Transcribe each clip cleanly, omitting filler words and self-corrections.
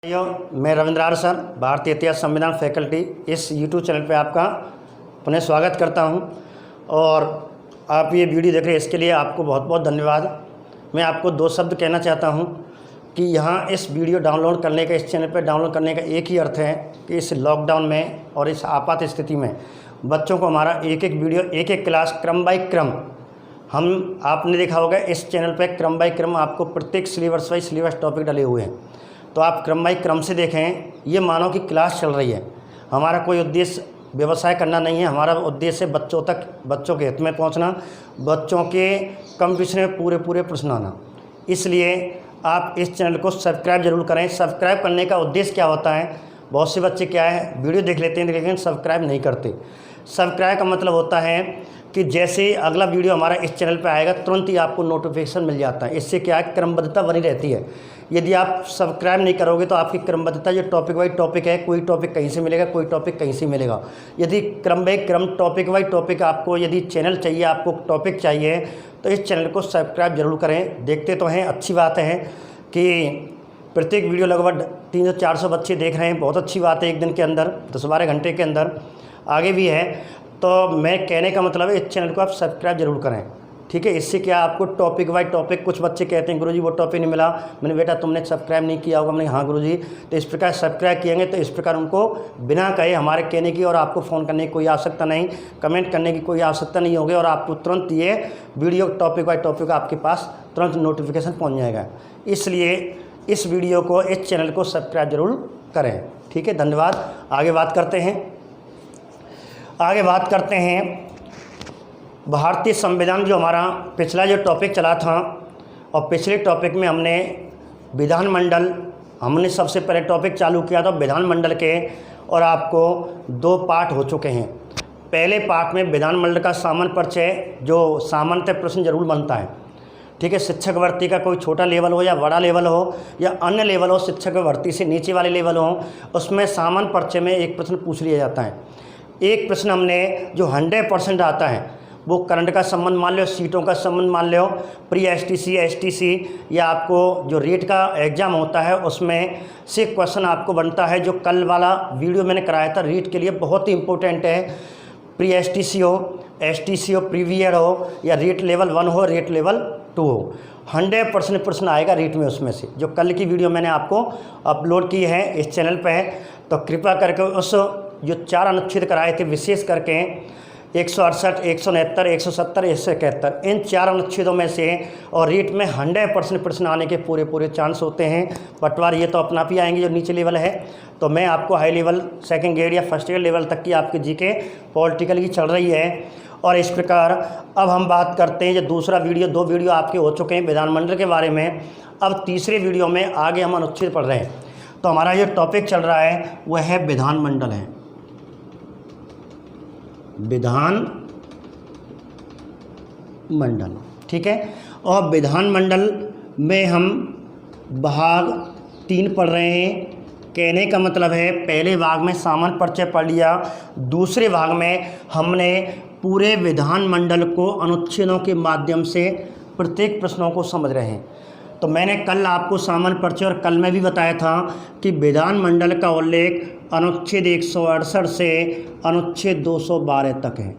मैं रविंद्र सर, भारतीय इतिहास संविधान फैकल्टी, इस यूट्यूब चैनल पे आपका पुनः स्वागत करता हूं और आप ये वीडियो देख रहे हैं इसके लिए आपको बहुत बहुत धन्यवाद। मैं आपको दो शब्द कहना चाहता हूं कि यहाँ इस वीडियो डाउनलोड करने का, इस चैनल पे डाउनलोड करने का एक ही अर्थ है कि इस लॉकडाउन में और इस आपात स्थिति में बच्चों को हमारा एक एक वीडियो, एक एक क्लास क्रम बाई क्रम, हम आपने देखा होगा इस चैनल पर क्रम बाई क्रम आपको प्रत्येक सिलेबस वाइज सिलेबस टॉपिक डले हुए हैं, तो आप क्रम बाई क्रम से देखें। ये मानो कि क्लास चल रही है। हमारा कोई उद्देश्य व्यवसाय करना नहीं है, हमारा उद्देश्य है बच्चों तक, बच्चों के हित में पहुंचना, बच्चों के कंपटीशन में पूरे प्रश्न आना। इसलिए आप इस चैनल को सब्सक्राइब जरूर करें। सब्सक्राइब करने का उद्देश्य क्या होता है, बहुत से बच्चे क्या है वीडियो देख लेते हैं लेकिन सब्सक्राइब नहीं करते। सब्सक्राइब का मतलब होता है कि जैसे ही अगला वीडियो हमारा इस चैनल पर आएगा तुरंत ही आपको नोटिफिकेशन मिल जाता है। इससे क्या है, क्रमबद्धता बनी रहती है। यदि आप सब्सक्राइब नहीं करोगे तो आपकी क्रमबद्धता, जो टॉपिक वाइज टॉपिक है, कोई टॉपिक कहीं से मिलेगा, कोई टॉपिक कहीं से मिलेगा। यदि क्रम बाई क्रम, टॉपिक वाइज टॉपिक आपको यदि चैनल चाहिए, आपको टॉपिक चाहिए, तो इस चैनल को सब्सक्राइब जरूर करें। देखते तो हैं, अच्छी बात है कि प्रत्येक वीडियो लगभग 300-400 बच्चे देख रहे हैं, बहुत अच्छी बात है। एक दिन के अंदर 10-12 घंटे के अंदर आगे भी है। तो मैं कहने का मतलब है इस चैनल को आप सब्सक्राइब जरूर करें, ठीक है। इससे क्या आपको टॉपिक वाइज टॉपिक, कुछ बच्चे कहते हैं गुरुजी वो टॉपिक नहीं मिला, मैंने बेटा तुमने सब्सक्राइब नहीं किया होगा। मैंने हाँ गुरुजी, तो इस प्रकार सब्सक्राइब किएंगे तो इस प्रकार उनको बिना कहे हमारे कहने की और आपको फ़ोन करने की कोई आवश्यकता नहीं, कमेंट करने की कोई आवश्यकता नहीं होगी और आपको तुरंत ये वीडियो टॉपिक वाइज टॉपिक आपके पास तुरंत नोटिफिकेशन पहुँच जाएगा। इसलिए इस वीडियो को, इस चैनल को सब्सक्राइब जरूर करें, ठीक है। धन्यवाद। आगे बात करते हैं भारतीय संविधान। जो हमारा पिछला जो टॉपिक चला था और पिछले टॉपिक में हमने विधानमंडल, हमने सबसे पहले टॉपिक चालू किया था विधानमंडल के, और आपको 2 पार्ट हो चुके हैं। पहले पार्ट में विधानमंडल का सामान्य परिचय, जो सामान्य प्रश्न जरूर बनता है, ठीक है। शिक्षक भर्ती का कोई छोटा लेवल हो या बड़ा लेवल हो या अन्य लेवल हो, शिक्षक भर्ती से नीचे वाले लेवल हो, उसमें सामान्य परिचय में एक प्रश्न पूछ लिया जाता है। एक प्रश्न हमने जो 100% आता है वो करंट का संबंध मान लो, सीटों का संबंध मान लो, प्री एसटीसी, एसटीसी, या आपको जो रेट का एग्ज़ाम होता है उसमें से क्वेश्चन आपको बनता है। जो कल वाला वीडियो मैंने कराया था रेट के लिए, बहुत ही इंपॉर्टेंट है। प्री एसटीसी हो, एसटीसी हो, प्रीवियर हो, या रेट लेवल 1 हो, रेट लेवल 2 हो, 100% प्रश्न आएगा रेट में उसमें से। जो कल की वीडियो मैंने आपको अपलोड की है इस चैनल पे, तो कृपया करके उस जो 4 अनुच्छेद कराए थे, विशेष करके 168, 169, 170, 171, इन 4 अनुच्छेदों में से और रेट में 100% प्रश्न आने के पूरे चांस होते हैं। पटवार ये तो अपना भी आएंगे जो नीचे लेवल है। तो मैं आपको हाई लेवल, सेकंड ग्रेड या फर्स्ट ग्रेड लेवल तक की आपकी जीके पॉलिटिकल की चल रही है। और इस प्रकार अब हम बात करते हैं, जो दूसरा वीडियो, 2 वीडियो आपके हो चुके हैं विधानमंडल के बारे में। अब तीसरे वीडियो में आगे हम अनुच्छेद पढ़ रहे हैं। तो हमारा जो टॉपिक चल रहा है वह है विधानमंडल है, विधानमंडल, ठीक है। और विधानमंडल में हम भाग 3 पढ़ रहे हैं। कहने का मतलब है पहले भाग में सामान्य परिचय पढ़ लिया, दूसरे भाग में हमने पूरे विधानमंडल को अनुच्छेदों के माध्यम से प्रत्येक प्रश्नों को समझ रहे हैं। तो मैंने कल आपको सामान्य परिचय और कल में भी बताया था कि विधानमंडल का उल्लेख अनुच्छेद 168 से अनुच्छेद 212 तक है।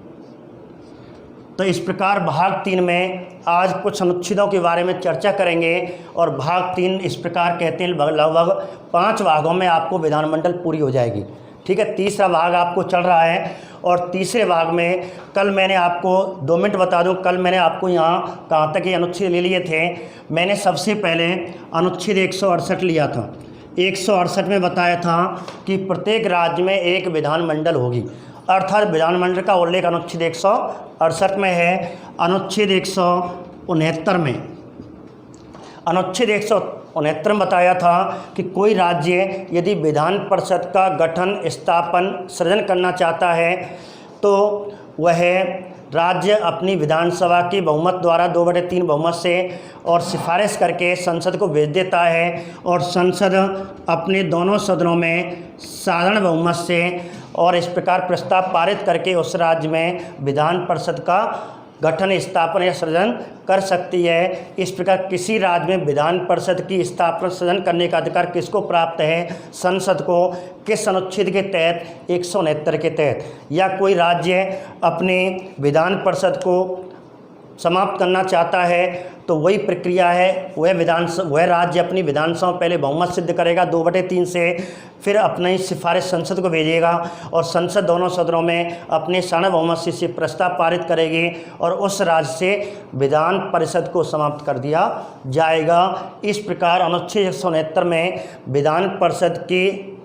तो इस प्रकार भाग 3 में आज कुछ अनुच्छेदों के बारे में चर्चा करेंगे और भाग 3 इस प्रकार कहते हैं लगभग 5 भागों में आपको विधानमंडल पूरी हो जाएगी, ठीक है। तीसरा भाग आपको चल रहा है और तीसरे भाग में कल मैंने आपको 2 मिनट बता दूं, कल मैंने आपको यहाँ कहाँ तक ये अनुच्छेद ले लिए थे। मैंने सबसे पहले अनुच्छेद 168 लिया था। 168 में बताया था कि प्रत्येक राज्य में एक विधानमंडल होगी, अर्थात विधानमंडल का उल्लेख अनुच्छेद 168 में है। अनुच्छेद 169 में, अनुच्छेद 169 में बताया था कि कोई राज्य यदि विधान परिषद का गठन, स्थापन, सृजन करना चाहता है तो वह राज्य अपनी विधानसभा की बहुमत द्वारा 2/3 बहुमत से और सिफारिश करके संसद को भेज देता है, और संसद अपने दोनों सदनों में साधारण बहुमत से और इस प्रकार प्रस्ताव पारित करके उस राज्य में विधान परिषद का गठन, स्थापना या सृजन कर सकती है। इस प्रकार किसी राज्य में विधान परिषद की स्थापना सृजन करने का अधिकार किसको प्राप्त है? संसद को। किस अनुच्छेद के तहत? 169 के तहत। या कोई राज्य अपने विधान परिषद को समाप्त करना चाहता है तो वही प्रक्रिया है, वह राज्य अपनी विधानसभा में पहले बहुमत सिद्ध करेगा 2/3 से, फिर अपनी सिफारिश संसद को भेजेगा और संसद दोनों सदनों में अपने साढ़े बहुमत से प्रस्ताव पारित करेगी और उस राज्य से विधान परिषद को समाप्त कर दिया जाएगा। इस प्रकार अनुच्छेद 169 में विधान परिषद की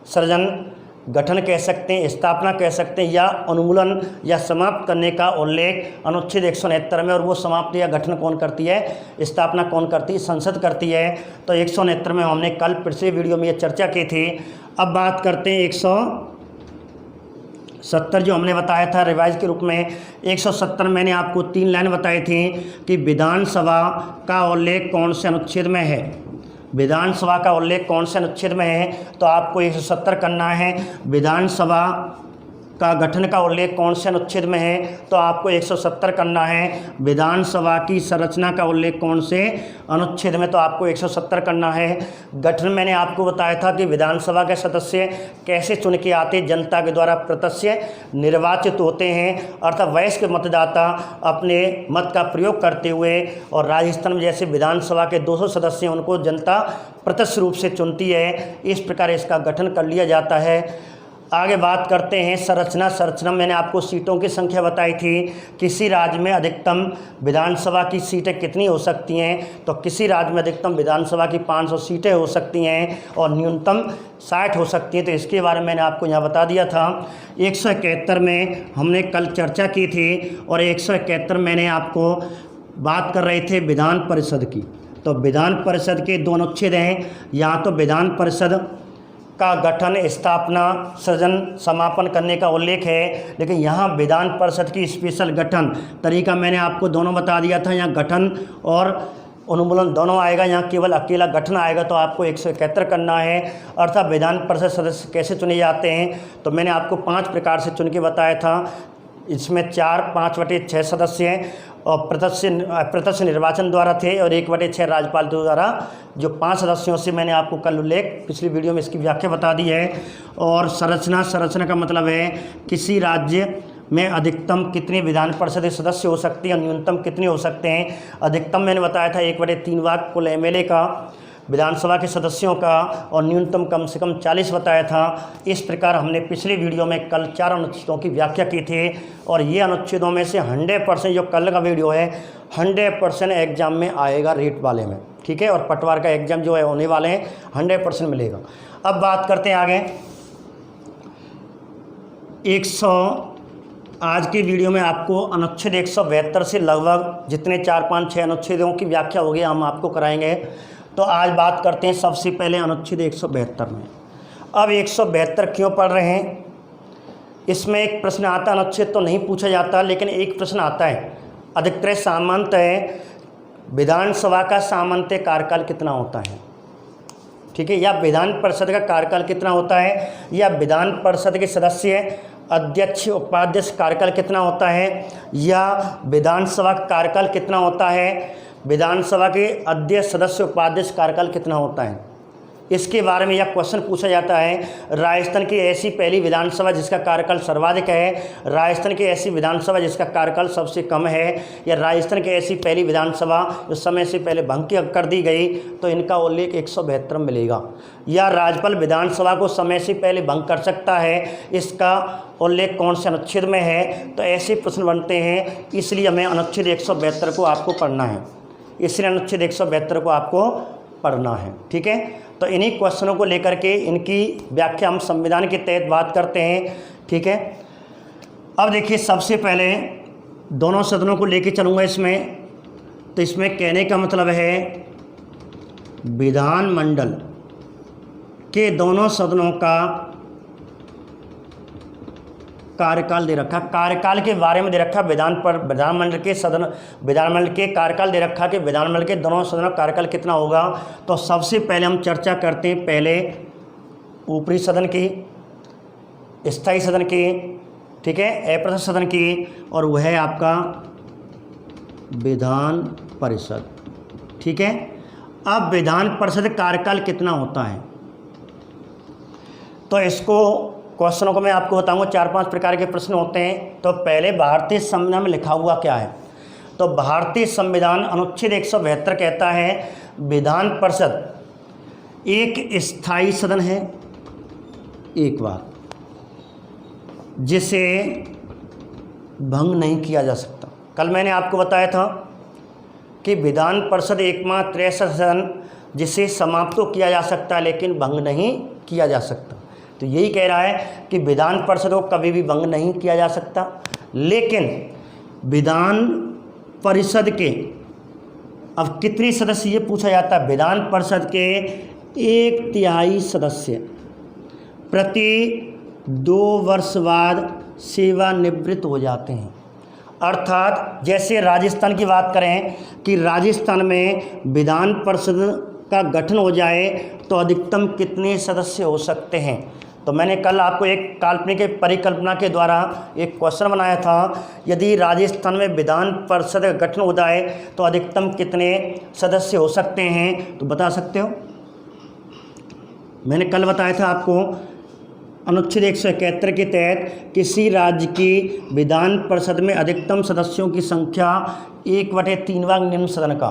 सृजन, गठन कह सकते हैं, स्थापना कह सकते हैं, या उन्मूलन या समाप्त करने का उल्लेख अनुच्छेद 169 में। और वो समाप्ति या गठन कौन करती है? स्थापना कौन करती है? संसद करती है। तो 169 में हमने कल पिछले वीडियो में ये चर्चा की थी। अब बात करते हैं 170 जो हमने बताया था रिवाइज के रूप में। 170 मैंने आपको 3 लाइन बताई थी कि विधानसभा का उल्लेख कौन से अनुच्छेद में है, विधानसभा का उल्लेख कौन से अनुच्छेद में है, तो आपको 170 करना है। विधानसभा का गठन का उल्लेख कौन से अनुच्छेद में है, तो आपको 170 करना है। विधानसभा की संरचना का उल्लेख कौन से अनुच्छेद में, तो आपको 170 करना है। गठन मैंने आपको बताया था कि विधानसभा के सदस्य कैसे चुन के आते, जनता के द्वारा प्रत्यक्ष निर्वाचित होते हैं, अर्थात वयस्क मतदाता अपने मत का प्रयोग करते हुए, और राजस्थान में जैसे विधानसभा के 200 सदस्य उनको जनता प्रत्यक्ष रूप से चुनती है। इस प्रकार इसका गठन कर लिया जाता है। आगे बात करते हैं संरचना मैंने आपको सीटों की संख्या बताई थी। किसी राज्य में अधिकतम विधानसभा की सीटें कितनी हो सकती हैं, तो किसी राज्य में अधिकतम विधानसभा की 500 सीटें हो सकती हैं और न्यूनतम 60 हो सकती हैं। तो इसके बारे में मैंने आपको यहाँ बता दिया था। 171 में हमने कल चर्चा की थी और 171 मैंने आपको बात कर रहे थे विधान परिषद की। तो विधान परिषद के 2 अनुच्छेद हैं। यहाँ तो विधान परिषद का गठन, स्थापना, सृजन, समापन करने का उल्लेख है, लेकिन यहाँ विधान परिषद की स्पेशल गठन तरीका मैंने आपको दोनों बता दिया था। यहाँ गठन और उन्मूलन दोनों आएगा, यहाँ केवल अकेला गठन आएगा। तो आपको 171 करना है। अर्थात विधान परिषद सदस्य कैसे चुने जाते हैं, तो मैंने आपको 5 प्रकार से चुन के बताया था। इसमें 4/5/6 सदस्य हैं और प्रत्यक्ष निर्वाचन द्वारा थे और 1/6 राज्यपाल द्वारा। जो 5 सदस्यों से मैंने आपको कल उल्लेख पिछली वीडियो में इसकी व्याख्या बता दी है। और संरचना का मतलब है किसी राज्य में अधिकतम कितने विधान परिषद सदस्य हो सकते हैं और न्यूनतम कितने हो सकते हैं। अधिकतम मैंने बताया था 1/3 भाग कुल एमएलए का, विधानसभा के सदस्यों का, और न्यूनतम कम से कम 40 बताया था। इस प्रकार हमने पिछली वीडियो में कल 4 अनुच्छेदों की व्याख्या की थी और ये अनुच्छेदों में से 100% जो कल का वीडियो है 100% एग्जाम में आएगा रेट वाले में, ठीक है। और पटवार का एग्जाम जो है होने वाले हैं 100% मिलेगा। अब बात करते हैं आगे। आज की वीडियो में आपको अनुच्छेद 172 से लगभग जितने 4-5-6 अनुच्छेदों की व्याख्या होगी हम आपको कराएंगे। तो आज बात करते हैं सबसे पहले अनुच्छेद 172 में। अब 172 क्यों पढ़ रहे हैं, इसमें एक प्रश्न आता है। अनुच्छेद तो नहीं पूछा जाता, लेकिन एक प्रश्न आता है। अधिकतर सामंत है, विधानसभा का सामंत्य कार्यकाल कितना होता है, ठीक है, या विधान परिषद का कार्यकाल कितना होता है, या विधान परिषद के सदस्य, अध्यक्ष, उपाध्यक्ष कार्यकाल कितना होता है, या विधानसभा का कार्यकाल कितना होता है, विधानसभा के अध्यक्ष, सदस्य, उपाध्यक्ष कार्यकाल कितना होता है। इसके बारे में यह क्वेश्चन पूछा जाता है। राजस्थान की ऐसी पहली विधानसभा जिसका कार्यकाल सर्वाधिक है, राजस्थान की ऐसी विधानसभा जिसका कार्यकाल सबसे कम है, या राजस्थान की ऐसी पहली विधानसभा जो समय से पहले भंग कर दी गई, तो इनका उल्लेख 172 मिलेगा। या राज्यपाल विधानसभा को समय से पहले भंग कर सकता है, इसका उल्लेख कौन से अनुच्छेद में है। तो ऐसे प्रश्न बनते हैं, इसलिए हमें अनुच्छेद 172 को आपको पढ़ना है, इसलिए अनुच्छेद 172 को आपको पढ़ना है, ठीक है। तो इन्हीं क्वेश्चनों को लेकर के इनकी व्याख्या हम संविधान के तहत बात करते हैं, ठीक है। अब देखिए, सबसे पहले दोनों सदनों को लेके चलूँगा इसमें। तो इसमें कहने का मतलब है विधानमंडल के दोनों सदनों का कार्यकाल दे रखा, कार्यकाल के बारे में दे रखा, विधानमंडल के कार्यकाल दे रखा कि विधानमंडल के दोनों सदनों का कार्यकाल कितना होगा। तो सबसे पहले हम चर्चा करते हैं पहले ऊपरी सदन की, स्थायी सदन की, ठीक है, अप्रत्यक्ष सदन की, और वह है आपका विधान परिषद। ठीक है, अब विधान परिषद कार्यकाल कितना होता है, तो इसको क्वेश्चनों को मैं आपको बताऊंगा। 4-5 प्रकार के प्रश्न होते हैं। तो पहले भारतीय संविधान में लिखा हुआ क्या है, तो भारतीय संविधान अनुच्छेद 172 कहता है विधान परिषद एक स्थायी सदन है, एक बार, जिसे भंग नहीं किया जा सकता। कल मैंने आपको बताया था कि विधान परिषद एकमात्र ऐसा सदन जिसे समाप्त तो किया जा सकता है लेकिन भंग नहीं किया जा सकता। तो यही कह रहा है कि विधान परिषद को कभी भी भंग नहीं किया जा सकता। लेकिन विधान परिषद के अब कितने सदस्य ये पूछा जाता है, विधान परिषद के 1/3 सदस्य प्रति 2 वर्ष बाद सेवानिवृत्त हो जाते हैं। अर्थात जैसे राजस्थान की बात करें कि राजस्थान में विधान परिषद का गठन हो जाए तो अधिकतम कितने सदस्य हो सकते हैं। तो मैंने कल आपको एक काल्पनिक परिकल्पना के द्वारा एक क्वेश्चन बनाया था, यदि राजस्थान में विधान परिषद का गठन हो जाए तो अधिकतम कितने सदस्य हो सकते हैं, तो बता सकते हो। मैंने कल बताया था आपको अनुच्छेद 171 के तहत किसी राज्य की विधान परिषद में अधिकतम सदस्यों की संख्या 1/3 भाग निम्न सदन का,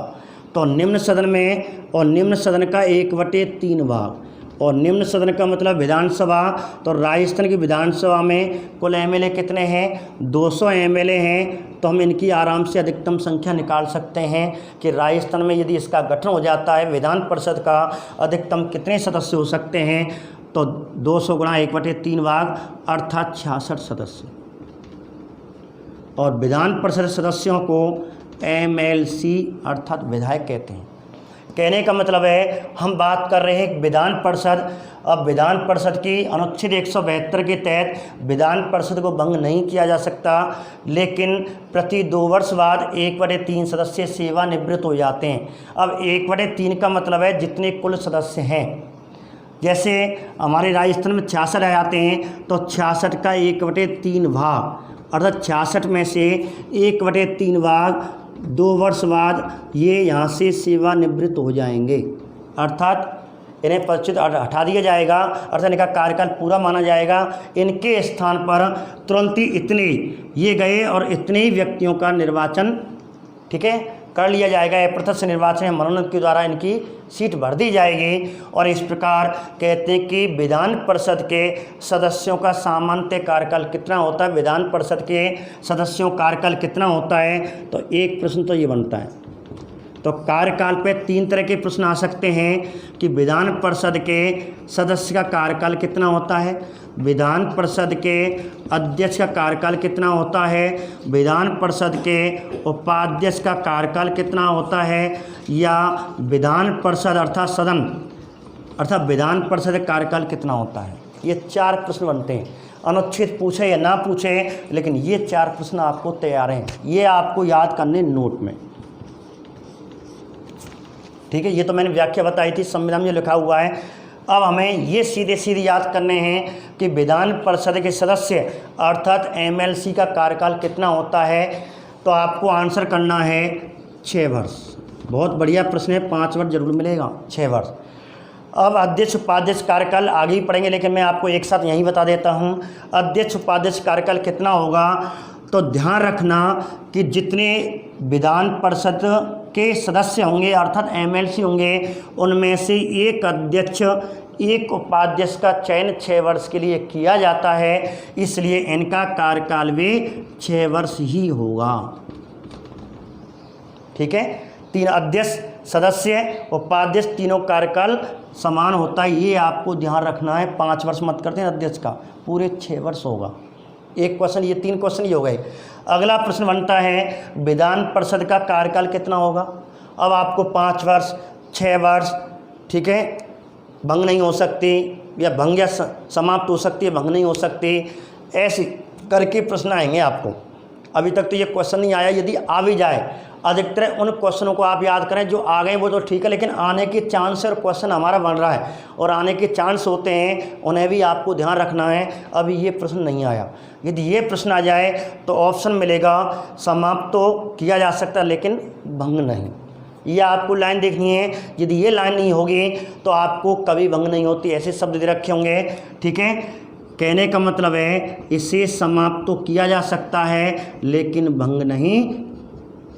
तो निम्न सदन में और निम्न सदन का 1/3 भाग, और निम्न सदन का मतलब विधानसभा। तो राजस्थान की विधानसभा में कुल एमएलए कितने हैं, 200 एमएलए हैं। तो हम इनकी आराम से अधिकतम संख्या निकाल सकते हैं कि राजस्थान में यदि इसका गठन हो जाता है विधान परिषद का, अधिकतम कितने सदस्य हो सकते हैं, तो 200 गुणा 1/3 भाग अर्थात 66 सदस्य। और विधान परिषद सदस्यों को एमएलसी अर्थात विधायक कहते हैं। कहने का मतलब है हम बात कर रहे हैं विधान परिषद। अब विधान परिषद की अनुच्छेद 172 के तहत विधान परिषद को भंग नहीं किया जा सकता, लेकिन प्रति 2 वर्ष बाद 1/3 सदस्य सेवानिवृत्त हो जाते हैं। अब 1/3 का मतलब है जितने कुल सदस्य हैं। जैसे हमारे राजस्थान में 66 आ जाते हैं, तो 66 का 1/3 भाग अर्थात 66 में से 1/3 भाग 2 वर्ष बाद ये यहाँ से सेवानिवृत्त हो जाएंगे, अर्थात इन्हें पदच्युत हटा दिया जाएगा, अर्थात इनका कार्यकाल पूरा माना जाएगा। इनके स्थान पर तुरंत ही इतने ये गए और इतने ही व्यक्तियों का निर्वाचन, ठीक है, कर लिया जाएगा। अप्रत्यक्ष निर्वाचन मनोनयन के द्वारा इनकी सीट भर दी जाएगी। और इस प्रकार कहते हैं कि विधान परिषद के सदस्यों का सामान्य कार्यकाल कितना होता है, विधान परिषद के सदस्यों कार्यकाल कितना होता है, तो एक प्रश्न तो ये बनता है। तो कार्यकाल पे 3 तरह के प्रश्न आ सकते हैं कि विधान परिषद के सदस्य का कार्यकाल कितना होता है, विधान परिषद के अध्यक्ष का कार्यकाल कितना होता है, विधान परिषद के उपाध्यक्ष का कार्यकाल कितना होता है, या विधान परिषद अर्थात सदन अर्थात विधान परिषद का कार्यकाल कितना होता है। ये 4 प्रश्न बनते हैं। अनुच्छेद पूछे या ना पूछे, लेकिन ये 4 प्रश्न आपको तैयार हैं, ये आपको याद करने नोट में। ठीक है, ये तो मैंने व्याख्या बताई थी, संविधान में लिखा हुआ है। अब हमें ये सीधे सीधे याद करने हैं कि विधान परिषद के सदस्य अर्थात एमएलसी का कार्यकाल कितना होता है। तो आपको आंसर करना है 6 वर्ष। बहुत बढ़िया प्रश्न है, 5 वर्ष जरूर मिलेगा, 6 वर्ष। अब अध्यक्ष उपाध्यक्ष कार्यकाल आगे ही पढ़ेंगे, लेकिन मैं आपको एक साथ यहीं बता देता हूँ अध्यक्ष उपाध्यक्ष कार्यकाल कितना होगा। तो ध्यान रखना कि जितने विधान परिषद के सदस्य होंगे अर्थात एमएलसी होंगे, उनमें से एक अध्यक्ष एक उपाध्यक्ष का चयन 6 वर्ष के लिए किया जाता है, इसलिए इनका कार्यकाल भी 6 वर्ष ही होगा। ठीक है, 3 अध्यक्ष सदस्य उपाध्यक्ष तीनों कार्यकाल समान होता है, ये आपको ध्यान रखना है। 5 वर्ष मत करते हैं अध्यक्ष का, पूरे 6 वर्ष होगा। एक क्वेश्चन, ये 3 क्वेश्चन ही हो गए। अगला प्रश्न बनता है विधान परिषद का कार्यकाल कितना होगा। अब आपको 5 वर्ष 6 वर्ष, ठीक है, भंग नहीं हो सकती या भंग या समाप्त हो सकती है, भंग नहीं हो सकती, ऐसे करके प्रश्न आएंगे आपको। अभी तक तो ये क्वेश्चन नहीं आया, यदि आ भी जाए अधिकतर उन क्वेश्चनों को आप याद करें जो आ गए वो तो ठीक है, लेकिन आने के चांस और क्वेश्चन हमारा बन रहा है और आने के चांस होते हैं, उन्हें भी आपको ध्यान रखना है। अभी ये प्रश्न नहीं आया, यदि ये प्रश्न आ जाए तो ऑप्शन मिलेगा समाप्त तो किया जा सकता है लेकिन भंग नहीं। ये आपको लाइन देखनी है, यदि ये लाइन नहीं होगी तो आपको कभी भंग नहीं होती, ऐसे शब्द दे रखे होंगे। ठीक है, कहने का मतलब है इसे समाप्त तो किया जा सकता है लेकिन भंग नहीं,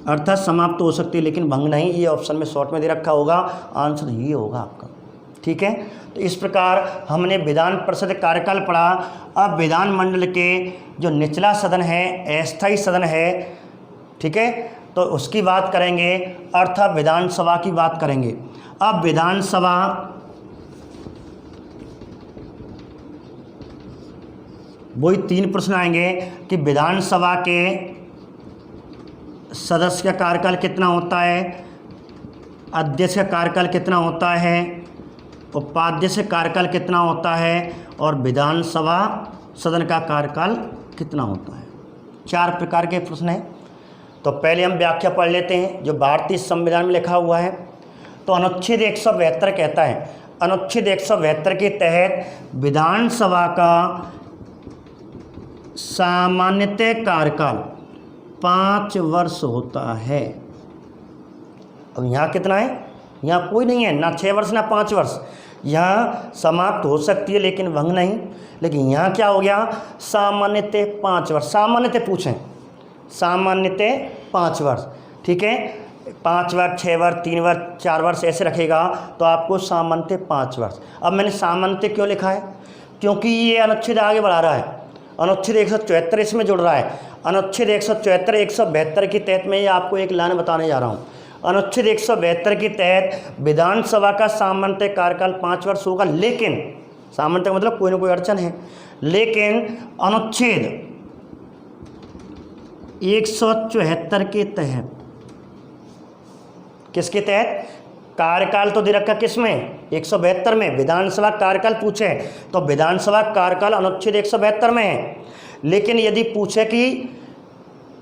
अर्थात समाप्त हो सकती है लेकिन भंग नहीं। ये ऑप्शन में शॉर्ट में दे रखा होगा, आंसर ये होगा आपका। ठीक है, तो इस प्रकार हमने विधान परिषद कार्यकाल पढ़ा। अब विधानमंडल के जो निचला सदन है, अस्थायी सदन है, ठीक है, तो उसकी बात करेंगे, अर्थात विधानसभा की बात करेंगे। अब विधानसभा वही 3 प्रश्न आएंगे कि विधानसभा के सदस्य का कार्यकाल कितना होता है, अध्यक्ष का कार्यकाल कितना होता है, उपाध्यक्ष का कार्यकाल कितना होता है और विधानसभा सदन का कार्यकाल कितना होता है। 4 प्रकार के प्रश्न हैं। तो पहले हम व्याख्या पढ़ लेते हैं जो भारतीय संविधान में लिखा हुआ है। तो अनुच्छेद 172 कहता है, अनुच्छेद 172 के तहत विधानसभा का सामान्यतः कार्यकाल 5 वर्ष होता है। अब यहाँ कितना है, यहाँ कोई नहीं है, ना 6 वर्ष ना 5 वर्ष। यहाँ समाप्त हो सकती है लेकिन भंग नहीं, लेकिन यहाँ क्या हो गया, सामान्यतः 5 वर्ष। सामान्यतः पूछें, सामान्यतः 5 वर्ष। ठीक है, 5 वर्ष, 6 वर्ष, 3 वर्ष, 4 वर्ष ऐसे रखेगा तो आपको सामान्यतः 5 वर्ष। अब मैंने सामान्यतः क्यों लिखा है, क्योंकि ये अनुच्छेद आगे बढ़ा रहा है, अनुच्छेद 174 इसमें जुड़ रहा है। अनुच्छेद 174 172 के तहत मैं आपको एक लाइन बताने जा रहा हूँ। अनुच्छेद 172 के तहत विधानसभा का सामान्यतः कार्यकाल 5 वर्ष होगा, लेकिन सामान्यतः मतलब कोई ना कोई अड़चन है, लेकिन अनुच्छेद 174 के तहत, किसके तहत, कार्यकाल तो दे रखा किसमें, 172 में। विधानसभा कार्यकाल पूछे तो विधानसभा कार्यकाल अनुच्छेद 172 में है, लेकिन यदि पूछे कि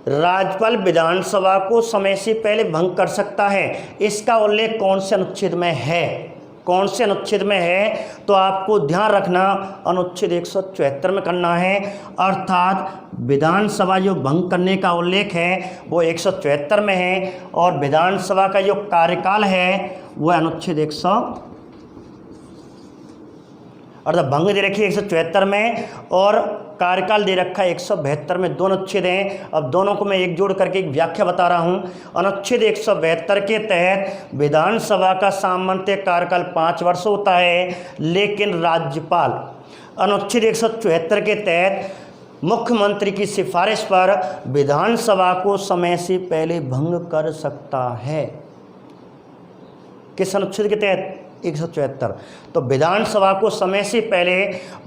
राज्यपाल विधानसभा को समय से पहले भंग कर सकता है, इसका उल्लेख कौन से अनुच्छेद में है, कौन से अनुच्छेद में है, तो आपको ध्यान रखना अनुच्छेद 174 में करना है। अर्थात विधानसभा जो भंग करने का उल्लेख है वो 174 में है और विधानसभा का जो कार्यकाल है वह अनुच्छेद 100, अर्थात भंग दे रखी है 174 में और कार्यकाल दे रखा है 172 में। दोनों अनुच्छेद हैं। अब दोनों को मैं एक जोड़ करके एक व्याख्या बता रहा हूं। अनुच्छेद 172 के तहत विधानसभा का सामान्य कार्यकाल 5 वर्ष होता है, लेकिन राज्यपाल अनुच्छेद 174 के तहत मुख्यमंत्री की सिफारिश पर विधानसभा को समय से पहले भंग कर सकता है। किस अनुच्छेद के तहत, 174। तो विधानसभा को समय से पहले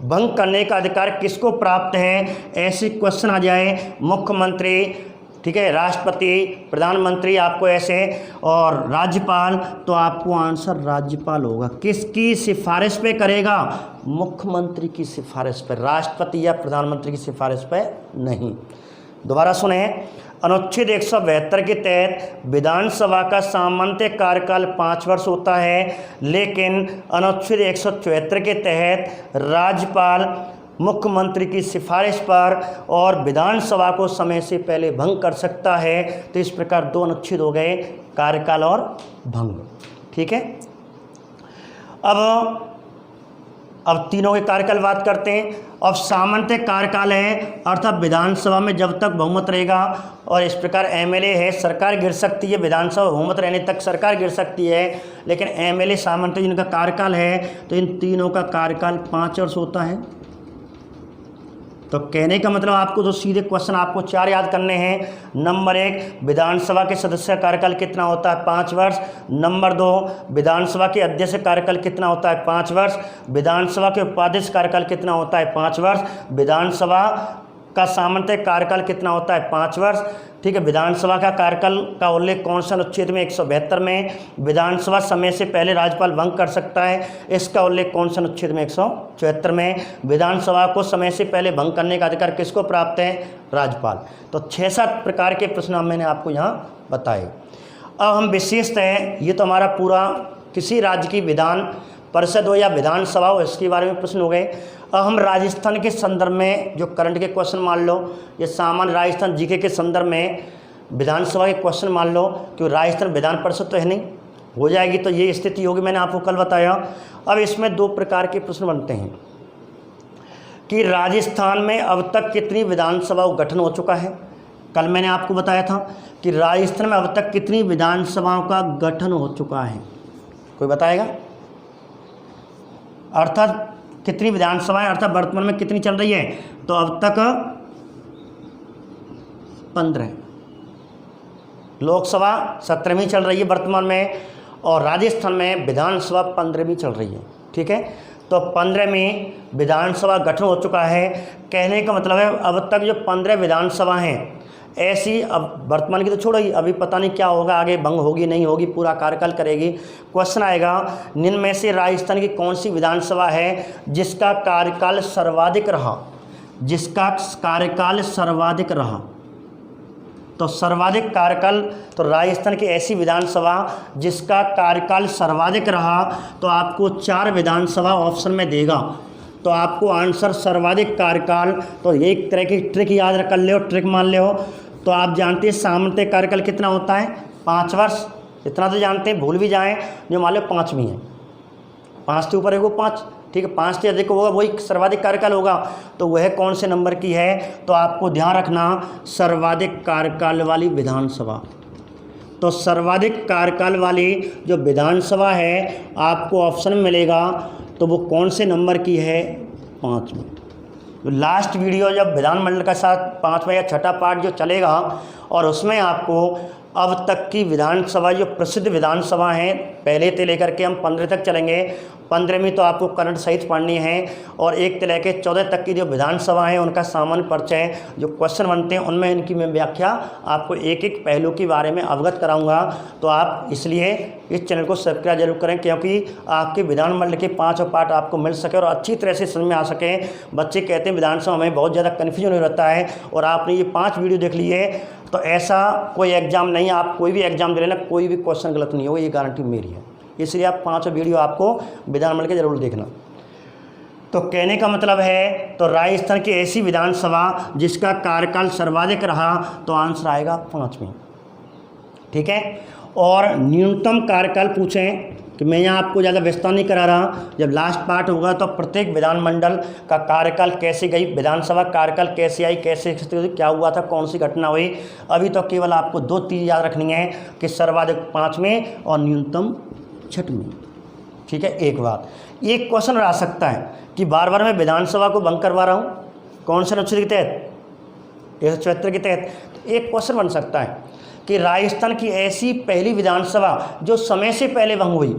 भंग करने का अधिकार किसको प्राप्त है, ऐसे क्वेश्चन आ जाए, मुख्यमंत्री, ठीक है, राष्ट्रपति, प्रधानमंत्री, आपको ऐसे, और राज्यपाल, तो आपको आंसर राज्यपाल होगा। किसकी सिफारिश पे करेगा, मुख्यमंत्री की सिफारिश पर, राष्ट्रपति या प्रधानमंत्री की सिफारिश पर नहीं। दोबारा सुने, अनुच्छेद 172 के तहत विधानसभा का सामान्य कार्यकाल 5 वर्ष होता है, लेकिन अनुच्छेद 174 के तहत राज्यपाल मुख्यमंत्री की सिफारिश पर और विधानसभा को समय से पहले भंग कर सकता है। तो इस प्रकार 2 अनुच्छेद हो गए, कार्यकाल और भंग। ठीक है, अब तीनों के कार्यकाल बात करते हैं। अब सामान्य कार्यकाल है, अर्थात विधानसभा में जब तक बहुमत रहेगा, और इस प्रकार एमएलए है, सरकार गिर सकती है, विधानसभा बहुमत रहने तक सरकार गिर सकती है, लेकिन एमएलए सामान्य जिनका कार्यकाल है, तो इन तीनों का कार्यकाल 5 वर्ष होता है। तो कहने का मतलब आपको तो सीधे क्वेश्चन आपको 4 याद करने हैं। नंबर 1, विधानसभा के सदस्य का कार्यकाल कितना होता है, 5 वर्ष। नंबर 2, विधानसभा के अध्यक्ष का कार्यकाल कितना होता है, 5 वर्ष। विधानसभा के उपाध्यक्ष कार्यकाल कितना होता है, 5 वर्ष। विधानसभा का सामान्य कार्यकाल कितना होता है, 5 वर्ष। ठीक है, विधानसभा का कार्यकाल का उल्लेख कौन सा अनुच्छेद में, 172 में। विधानसभा समय से पहले राज्यपाल भंग कर सकता है, इसका उल्लेख कौन सा अनुच्छेद में, 174 में। विधानसभा को समय से पहले भंग करने का अधिकार किसको प्राप्त है, राज्यपाल। तो 6-7 प्रकार के प्रश्न मैंने आपको यहाँ बताए। अब हम विशेषतः, ये तो हमारा पूरा किसी राज्य की विधान परिषद हो या विधानसभा हो इसके बारे में प्रश्न हो गए। अब हम राजस्थान के संदर्भ में जो करंट के क्वेश्चन मान लो, ये सामान्य राजस्थान जीके के संदर्भ में विधानसभा के क्वेश्चन मान लो, क्योंकि राजस्थान विधान परिषद तो है नहीं, हो जाएगी तो ये स्थिति होगी, मैंने आपको कल बताया। अब इसमें दो प्रकार के प्रश्न बनते हैं कि राजस्थान में अब तक कितनी विधानसभा गठन हो चुका है। कल मैंने आपको बताया था कि राजस्थान में अब तक कितनी विधानसभाओं का गठन हो चुका है, कोई बताएगा? अर्थात कितनी विधानसभाएं, अर्थात वर्तमान में कितनी चल रही है, तो अब तक 15। लोकसभा 17वीं चल रही है वर्तमान में, और राजस्थान में विधानसभा 15वीं चल रही है। ठीक है, तो 15वीं विधानसभा गठन हो चुका है। कहने का मतलब है अब तक जो 15 विधानसभा हैं ऐसी, अब वर्तमान की तो छोड़ो ही, अभी पता नहीं क्या होगा, आगे भंग होगी नहीं होगी, पूरा कार्यकाल करेगी। क्वेश्चन आएगा, निम्न में से राजस्थान की कौन सी विधानसभा है जिसका कार्यकाल सर्वाधिक रहा, जिसका कार्यकाल सर्वाधिक रहा। तो सर्वाधिक कार्यकाल, तो राजस्थान की ऐसी विधानसभा जिसका कार्यकाल सर्वाधिक रहा, तो आपको 4 विधानसभा ऑप्शन में देगा। तो आपको आंसर सर्वाधिक कार्यकाल, तो एक तरह की ट्रिक याद कर ले, ट्रिक मान ले हो। तो आप जानते हैं सामान्य कार्यकाल कितना होता है, 5 वर्ष, इतना तो जानते हैं, भूल भी जाएं जो मान लो 5वीं है, 5 के ऊपर है वो 5, ठीक है, 5 से अधिक होगा वही सर्वाधिक कार्यकाल होगा। तो वह कौन से नंबर की है, तो आपको ध्यान रखना सर्वाधिक कार्यकाल वाली विधानसभा। तो सर्वाधिक कार्यकाल वाली जो विधानसभा है आपको ऑप्शन में मिलेगा, तो वो कौन से नंबर की है, 5वीं। तो लास्ट वीडियो जब विधानमंडल का साथ 5वां या छठा पार्ट जो चलेगा, और उसमें आपको अब तक की विधानसभा जो प्रसिद्ध विधानसभा हैं पहले से लेकर के हम 15 तक चलेंगे। 15वीं तो आपको करंट सहित पढ़नी है, और 1 से लेकर 14 तक की जो विधानसभा है उनका सामान्य परिचय जो क्वेश्चन बनते हैं उनमें इनकी मैं व्याख्या आपको एक एक पहलू के बारे में अवगत कराऊंगा। तो आप इसलिए इस चैनल को सब्सक्राइब जरूर करें, क्योंकि आपके विधानमंडल के 5 पार्ट आपको मिल सके और अच्छी तरह से समझ में आ सके। बच्चे कहते हैं विधानसभा में बहुत ज़्यादा कन्फ्यूजन हो रहता है, और आपने ये 5 वीडियो देख लिए तो ऐसा कोई एग्ज़ाम नहीं, आप कोई भी एग्ज़ाम दे लेना, कोई भी क्वेश्चन गलत नहीं होगा, ये गारंटी मेरी है। इसलिए आप 5 वीडियो आपको विधानमंडल के जरूर देखना। तो कहने का मतलब है, तो राजस्थान की ऐसी विधानसभा जिसका कार्यकाल सर्वाधिक रहा, तो आंसर आएगा 5वीं। ठीक है, और न्यूनतम कार्यकाल पूछें कि मैं यहाँ आपको ज़्यादा विस्तार नहीं करा रहा, जब लास्ट पार्ट होगा तो प्रत्येक विधानमंडल का कार्यकाल कैसे गई, विधानसभा कार्यकाल कैसे आई, कैसे क्या हुआ था, कौन सी घटना हुई। अभी तो केवल आपको 2 चीज़ याद रखनी है कि सर्वाधिक 5वीं और न्यूनतम 6वीं। ठीक है, एक बात, एक क्वेश्चन आ सकता है कि बार बार मैं विधानसभा को भंग करवा रहा हूँ, कौन से अनुच्छेद के तहत, 174 के तहत। तो एक क्वेश्चन बन सकता है कि राजस्थान की ऐसी पहली विधानसभा जो समय से पहले भंग हुई,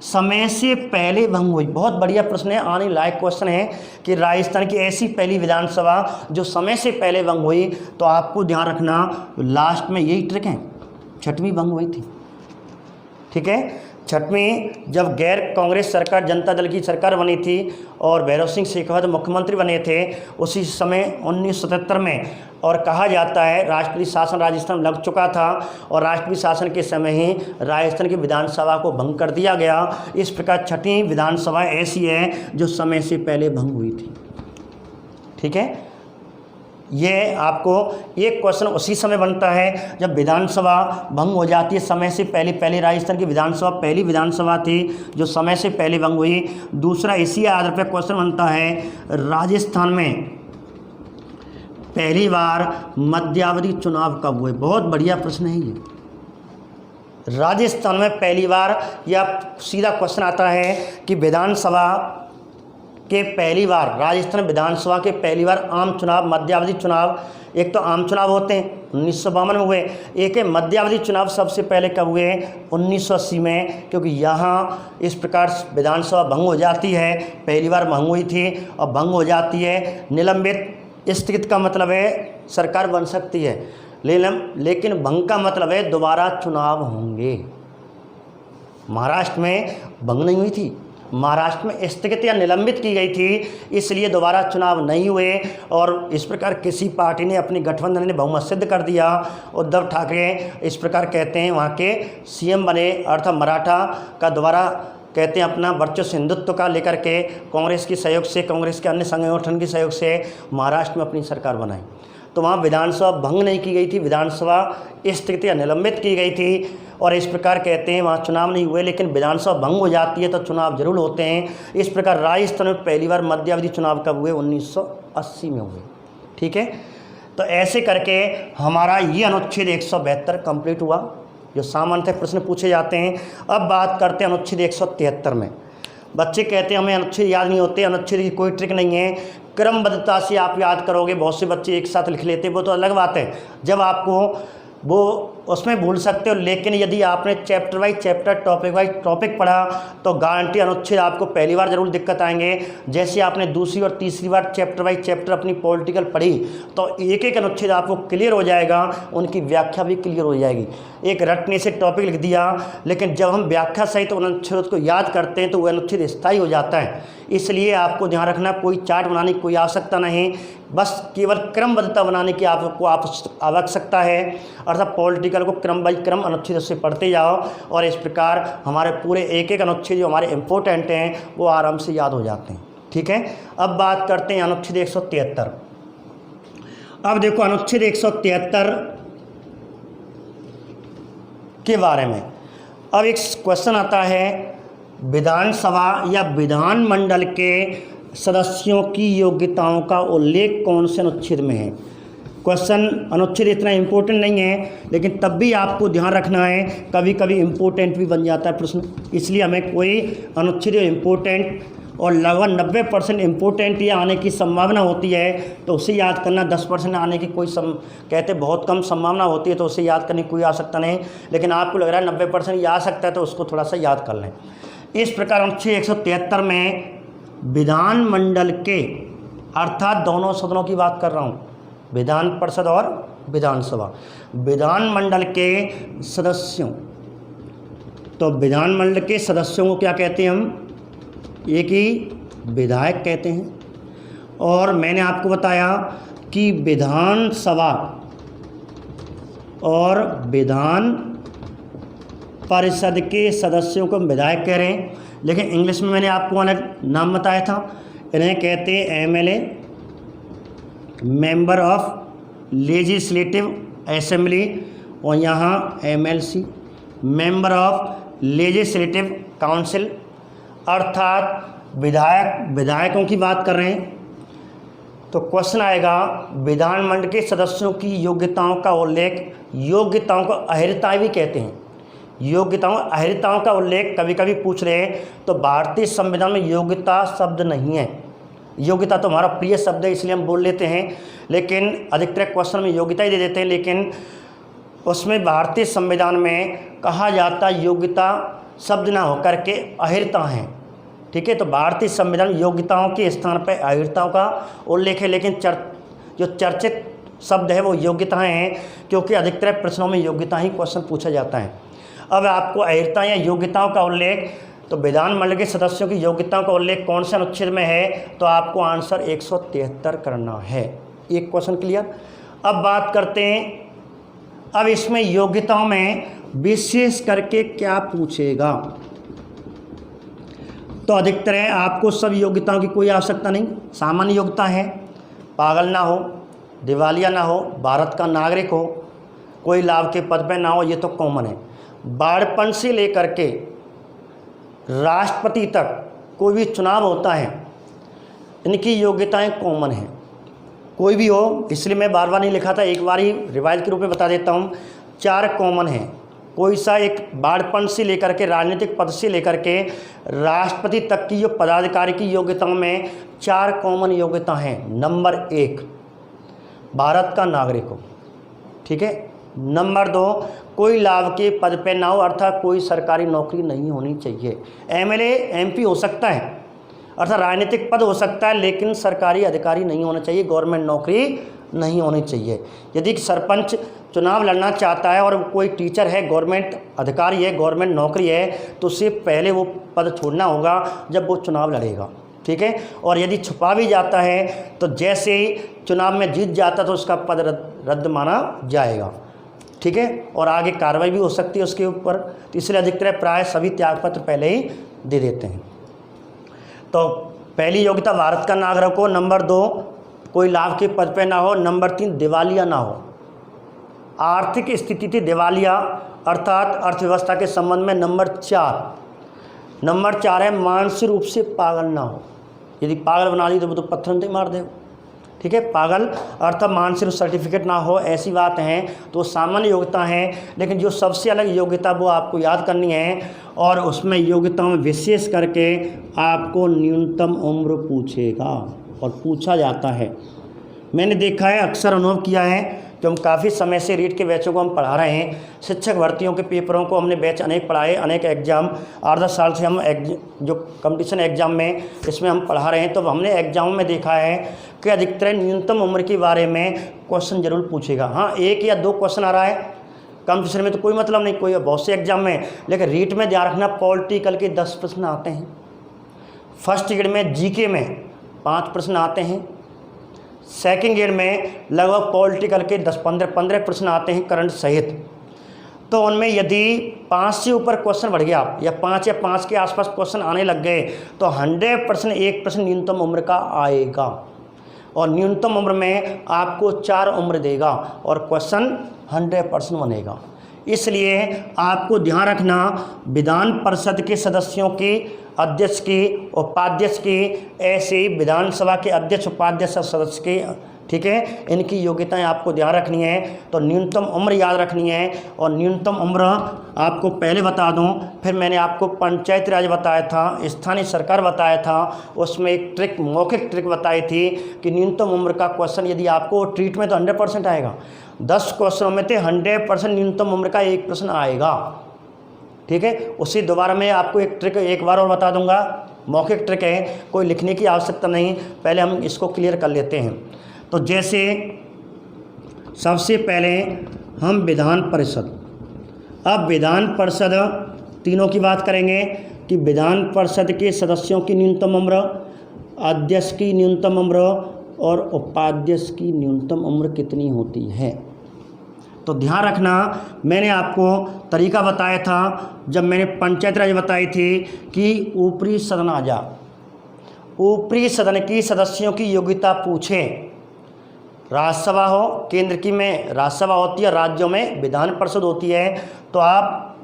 समय से पहले भंग हुई, बहुत बढ़िया प्रश्न है, आने लायक क्वेश्चन है कि राजस्थान की ऐसी पहली विधानसभा जो समय से पहले भंग हुई। तो आपको ध्यान रखना लास्ट में यही ट्रिक है, 6वीं भंग हुई थी। ठीक है, 6वीं जब गैर कांग्रेस सरकार जनता दल की सरकार बनी थी और भैरव सिंह शेखावत मुख्यमंत्री बने थे, उसी समय 1977 में, और कहा जाता है राष्ट्रपति शासन राजस्थान लग चुका था, और राष्ट्रपति शासन के समय ही राजस्थान की विधानसभा को भंग कर दिया गया। इस प्रकार 6वीं विधानसभा ऐसी है जो समय से पहले भंग हुई थी। ठीक है, ये आपको एक क्वेश्चन उसी समय बनता है जब विधानसभा भंग हो जाती है समय से पहले। पहले राजस्थान की विधानसभा पहली विधानसभा थी जो समय से पहले भंग हुई। दूसरा इसी आधार पर क्वेश्चन बनता है, राजस्थान में पहली बार मध्यावधि चुनाव कब हुए। बहुत बढ़िया प्रश्न है ये। राजस्थान में पहली बार, या सीधा क्वेश्चन आता है कि विधानसभा के पहली बार, राजस्थान विधानसभा के पहली बार आम चुनाव, मध्यावधि चुनाव, एक तो आम चुनाव होते हैं 1952 में हुए, एक है मध्यावधि चुनाव सबसे पहले कब हुए, 1980 में। क्योंकि यहाँ इस प्रकार विधानसभा भंग हो जाती है, पहली बार भंग हुई थी और भंग हो जाती है। निलंबित स्थगित का मतलब है सरकार बन सकती है, लेकिन भंग का मतलब है दोबारा चुनाव होंगे। महाराष्ट्र में भंग नहीं हुई थी, महाराष्ट्र में स्थगित या निलंबित की गई थी, इसलिए दोबारा चुनाव नहीं हुए और इस प्रकार किसी पार्टी ने अपनी गठबंधन ने बहुमत सिद्ध कर दिया। उद्धव ठाकरे इस प्रकार कहते हैं वहाँ के सीएम बने, अर्थात मराठा का दोबारा कहते हैं अपना वर्चस्व हिंदुत्व का लेकर के कांग्रेस के सहयोग से, कांग्रेस के अन्य संगठन के सहयोग से महाराष्ट्र में अपनी सरकार बनाई। तो वहाँ विधानसभा भंग नहीं की गई थी, विधानसभा स्थगित या निलंबित की गई थी और इस प्रकार कहते हैं वहाँ चुनाव नहीं हुए, लेकिन विधानसभा भंग हो जाती है तो चुनाव जरूर होते हैं। इस प्रकार राजस्थान में पहली बार मध्यावधि चुनाव कब हुए? 1980 में हुए। ठीक है, तो ऐसे करके हमारा ये अनुच्छेद 172 कंप्लीट हुआ, जो सामान्य प्रश्न पूछे जाते हैं। अब बात करते हैं अनुच्छेद 173 में। बच्चे कहते हैं हमें अनुच्छेद याद नहीं होते, अनुच्छेद की कोई ट्रिक नहीं है, क्रमबद्धता से आप याद करोगे। बहुत से बच्चे एक साथ लिख लेते हैं, वो तो अलग बात है, जब आपको वो उसमें भूल सकते हो, लेकिन यदि आपने chapter wise chapter, topic wise topic पढ़ा तो गारंटी अनुच्छेद आपको पहली बार जरूर दिक्कत आएंगे। जैसे आपने दूसरी और तीसरी बार चैप्टर वाइज चैप्टर अपनी पॉलिटिकल पढ़ी तो एक एक अनुच्छेद आपको क्लियर हो जाएगा, उनकी व्याख्या भी क्लियर हो जाएगी। एक रटने से टॉपिक लिख दिया, लेकिन जब हम व्याख्या सहित उन अनुच्छेद को याद करते हैं तो वह अनुच्छेद स्थायी हो जाता है। इसलिए आपको ध्यान रखना, कोई चार्ट बनाने की कोई आवश्यकता नहीं, बस केवल क्रमबद्धता बनाने की आपको आवश्यकता है। अर्थात पॉलिटिकल को क्रम बाई क्रम अनुच्छेद से पढ़ते जाओ और इस प्रकार हमारे पूरे एक एक अनुच्छेद जो हमारे इम्पोर्टेंट हैं वो आराम से याद हो जाते हैं। ठीक है, अब बात करते हैं अनुच्छेद 173। अब देखो अनुच्छेद 173 के बारे में अब एक क्वेश्चन आता है, विधानसभा या विधानमंडल के सदस्यों की योग्यताओं का उल्लेख कौन से अनुच्छेद में है? क्वेश्चन अनुच्छेद इतना इम्पोर्टेंट नहीं है, लेकिन तब भी आपको ध्यान रखना है, कभी कभी इम्पोर्टेंट भी बन जाता है प्रश्न। इसलिए हमें कोई अनुच्छेद इम्पोर्टेंट और लगभग 90% इम्पोर्टेंट या आने की संभावना होती है तो उसे याद करना। 10% आने की कोई कहते बहुत कम संभावना होती है तो उसे याद करने की कोई आवश्यकता नहीं, लेकिन आपको लग रहा है 90% आ सकता है तो उसको थोड़ा सा याद कर लें। इस प्रकार अनुच्छेद 173 में विधानमंडल के, अर्थात दोनों सदनों की बात कर रहा हूँ, विधान परिषद और विधानसभा, विधानमंडल के सदस्यों, तो विधानमंडल के सदस्यों को क्या कहते हैं हम? एक ही विधायक कहते हैं। और मैंने आपको बताया कि विधानसभा और विधान परिषद के सदस्यों को विधायक कह रहे हैं, लेकिन इंग्लिश में मैंने आपको अलग नाम बताया था, इन्हें कहते हैं MLA, member of legislative assembly, और यहाँ MLC, member of legislative council. अर्थात विधायकों की बात कर रहे हैं तो क्वेश्चन आएगा, विधानमंडल के सदस्यों की योग्यताओं का उल्लेख, योग्यताओं को अहर्ताएं भी कहते हैं, योग्यताओं अहर्ताओं का उल्लेख कभी कभी पूछ रहे हैं। तो भारतीय संविधान में योग्यता शब्द नहीं है, योग्यता तो हमारा प्रिय शब्द है इसलिए हम बोल लेते हैं, लेकिन अधिकतर क्वेश्चन में योग्यता ही दे देते हैं, लेकिन उसमें भारतीय संविधान में कहा जाता योग्यता शब्द ना होकर के अहर्ता हैं। ठीक है, तो भारतीय संविधान योग्यताओं के स्थान पर अहर्ताओं का उल्लेख है, लेकिन जो चर्चित शब्द है वो योग्यताएं हैं, क्योंकि अधिकतर प्रश्नों में योग्यता ही क्वेश्चन पूछा जाता है। अब आपको अहर्ता या योग्यताओं का उल्लेख, तो विधानमंडल के सदस्यों की योग्यताओं का उल्लेख कौन से अनुच्छेद में है? तो आपको आंसर 173 करना है। एक क्वेश्चन क्लियर। अब बात करते हैं, अब इसमें योग्यताओं में विशेष करके क्या पूछेगा? तो अधिकतर है आपको सब योग्यताओं की कोई आवश्यकता नहीं, सामान्य योग्यता है, पागल ना हो, दिवालिया ना हो, भारत का नागरिक हो, कोई लाभ के पद पर ना हो, ये तो कॉमन है। बाढ़पन से लेकर के राष्ट्रपति तक कोई भी चुनाव होता है, इनकी योग्यताएं कॉमन हैं, कोई भी हो, इसलिए मैं बार बार नहीं लिखा था, एक बार ही रिवाइज के रूप में बता देता हूँ। 4 कॉमन हैं, कोई सा एक बाढ़पन से लेकर के राजनीतिक पद से लेकर के राष्ट्रपति तक की जो पदाधिकारी की योग्यताओं में 4 कॉमन योग्यता हैं। नंबर 1 भारत का नागरिक हो, ठीक है। नंबर 2 कोई लाभ के पद पे ना हो, अर्थात कोई सरकारी नौकरी नहीं होनी चाहिए। MLA MP हो सकता है, अर्थात राजनीतिक पद हो सकता है, लेकिन सरकारी अधिकारी नहीं होना चाहिए, गवर्नमेंट नौकरी नहीं होनी चाहिए। यदि सरपंच चुनाव लड़ना चाहता है और कोई टीचर है, गवर्नमेंट अधिकारी है, गवर्नमेंट नौकरी है, तो उससे पहले वो पद छोड़ना होगा जब वो चुनाव लड़ेगा, ठीक है। और यदि छुपा भी जाता है तो जैसे ही चुनाव में जीत जाता तो उसका पद रद्द माना जाएगा, ठीक है। और आगे कार्रवाई भी हो सकती है उसके ऊपर। तो इसलिए अधिकतर प्राय सभी त्यागपत्र पहले ही दे देते हैं। तो पहली योग्यता भारत का नागरिक हो, नंबर 2 कोई लाभ के पद पे ना हो, नंबर 3 दिवालिया ना हो। आर्थिक स्थिति थी दिवालिया अर्थात अर्थव्यवस्था के संबंध में। नंबर 4 है मानसिक रूप से पागल ना हो। यदि पागल बना दी तो वो तो पत्थर नहीं मार देगा, ठीक है। पागल अर्थात मानसिक सर्टिफिकेट ना हो, ऐसी बात है। तो सामान्य योग्यता है, लेकिन जो सबसे अलग योग्यता वो आपको याद करनी है और उसमें योग्यताओं में विशेष करके आपको न्यूनतम उम्र पूछेगा और पूछा जाता है। मैंने देखा है, अक्सर अनुभव किया है, जो हम काफ़ी समय से रीट के बैचों को हम पढ़ा रहे हैं, शिक्षक भर्तियों के पेपरों को हमने बैच अनेक पढ़ाए, अनेक एग्ज़ाम 8-10 साल से हम जो कंपटीशन एग्ज़ाम में इसमें हम पढ़ा रहे हैं। तो हमने एग्ज़ाम में देखा है कि अधिकतर न्यूनतम उम्र के बारे में क्वेश्चन जरूर पूछेगा। हाँ, 1 या 2 क्वेश्चन आ रहा है, कंपटीशन में तो कोई मतलब नहीं, कोई बहुत से एग्जाम में। लेकिन रीट में ध्यान रखना, पॉलिटिकल के 10 प्रश्न आते हैं, फर्स्ट ग्रेड में जीके में 5 प्रश्न आते हैं, सेकंड ग्रेड में लगभग पॉलिटिकल के 10-15 प्रश्न आते हैं करंट सहित। तो उनमें यदि 5 से ऊपर क्वेश्चन बढ़ गया या 5 या 5 के आसपास क्वेश्चन आने लग गए तो 100% 1 प्रश्न न्यूनतम उम्र का आएगा। और न्यूनतम उम्र में आपको 4 उम्र देगा और क्वेश्चन 100% बनेगा। इसलिए आपको ध्यान रखना, विधान परिषद के सदस्यों की, अध्यक्ष की, उपाध्यक्ष की, ऐसे ही विधानसभा के अध्यक्ष, उपाध्यक्ष और सदस्य की, ठीक है, इनकी योग्यताएं आपको ध्यान रखनी है। तो न्यूनतम उम्र याद रखनी है। और न्यूनतम उम्र आपको पहले बता दूं, फिर मैंने आपको पंचायती राज बताया था, स्थानीय सरकार बताया था, उसमें एक ट्रिक, मौखिक ट्रिक बताई थी कि न्यूनतम उम्र का क्वेश्चन यदि आपको ट्रीट में तो 100% आएगा, 10 क्वेश्चनों में से 100% न्यूनतम उम्र का 1 प्रश्न आएगा, ठीक है। उसी दोबारा मैं आपको एक ट्रिक एक बार और बता दूंगा, मौखिक ट्रिक है, कोई लिखने की आवश्यकता नहीं, पहले हम इसको क्लियर कर लेते हैं। तो जैसे सबसे पहले हम विधान परिषद, अब विधान परिषद तीनों की बात करेंगे कि विधान परिषद के सदस्यों की न्यूनतम उम्र, अध्यक्ष की न्यूनतम उम्र और उपाध्यक्ष की न्यूनतम उम्र कितनी होती है। तो ध्यान रखना, मैंने आपको तरीका बताया था जब मैंने पंचायत राज बताई थी कि ऊपरी सदन आ जा, ऊपरी सदन की सदस्यों की योग्यता पूछें। राज्यसभा हो, केंद्र की में राज्यसभा होती है, राज्यों में विधान परिषद होती है, तो आप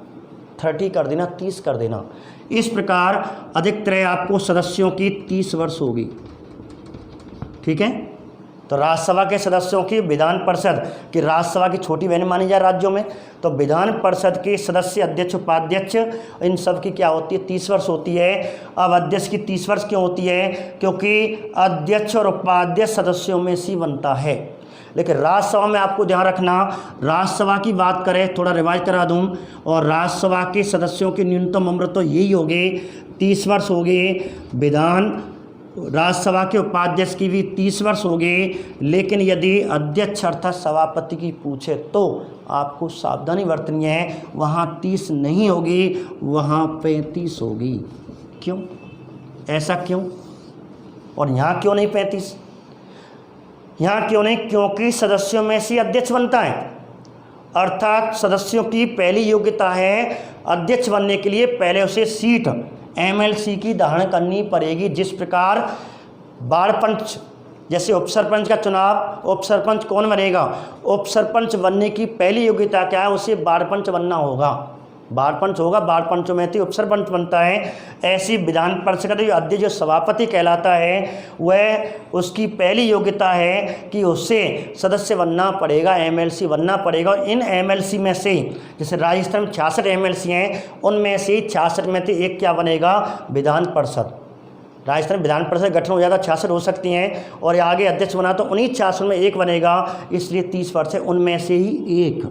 30 कर देना, 30 कर देना। इस प्रकार अधिकतर आपको सदस्यों की 30 वर्ष होगी, ठीक है। तो राज्यसभा के सदस्यों की, विधान परिषद की, राज्यसभा की छोटी बहन मानी जाए राज्यों में, तो विधान परिषद के सदस्य, अध्यक्ष, उपाध्यक्ष, इन सब की क्या होती है, 30 वर्ष होती है। अब अध्यक्ष की 30 वर्ष क्यों होती है, क्योंकि अध्यक्ष और उपाध्यक्ष सदस्यों में से बनता है। लेकिन राज्यसभा में आपको ध्यान रखना, राज्यसभा की बात करें, थोड़ा रिवाइज करा दूं, और राज्यसभा के सदस्यों की न्यूनतम उम्र तो यही होगी, 30 वर्ष होगी। विधान राज्यसभा के उपाध्यक्ष की भी 30 वर्ष होगी। लेकिन यदि अध्यक्ष अर्थात सभापति की पूछे तो आपको सावधानी बरतनी है, वहाँ 30 नहीं होगी, वहाँ 35 होगी। क्यों, ऐसा क्यों, और यहाँ क्यों नहीं 35? यहाँ क्यों नहीं, क्योंकि सदस्यों में से अध्यक्ष बनता है, अर्थात सदस्यों की पहली योग्यता है अध्यक्ष बनने के लिए पहले उसे सीट MLC की धारण करनी पड़ेगी। जिस प्रकार वार्ड पंच, जैसे उपसरपंच का चुनाव, उपसरपंच कौन बनेगा, उपसरपंच बनने की पहली योग्यता क्या है, उसे वार्ड पंच बनना होगा, वार्ड पंच होगा, वार्ड पंचों में उपसरपंच बनता है। ऐसी विधान परिषद का जो अध्यक्ष, जो सभापति कहलाता है, वह उसकी पहली योग्यता है कि उसे सदस्य बनना पड़ेगा, MLC बनना पड़ेगा। इन MLC में से, जैसे राजस्थान में 66 MLC हैं, उनमें से 66 में से एक क्या बनेगा, विधान परिषद। राजस्थान विधान परिषद गठन हो जाता, 66 हो सकती हैं, और आगे अध्यक्ष बना तो उन्हीं 66 में एक बनेगा, इसलिए 30 वर्ष है, उनमें से ही एक,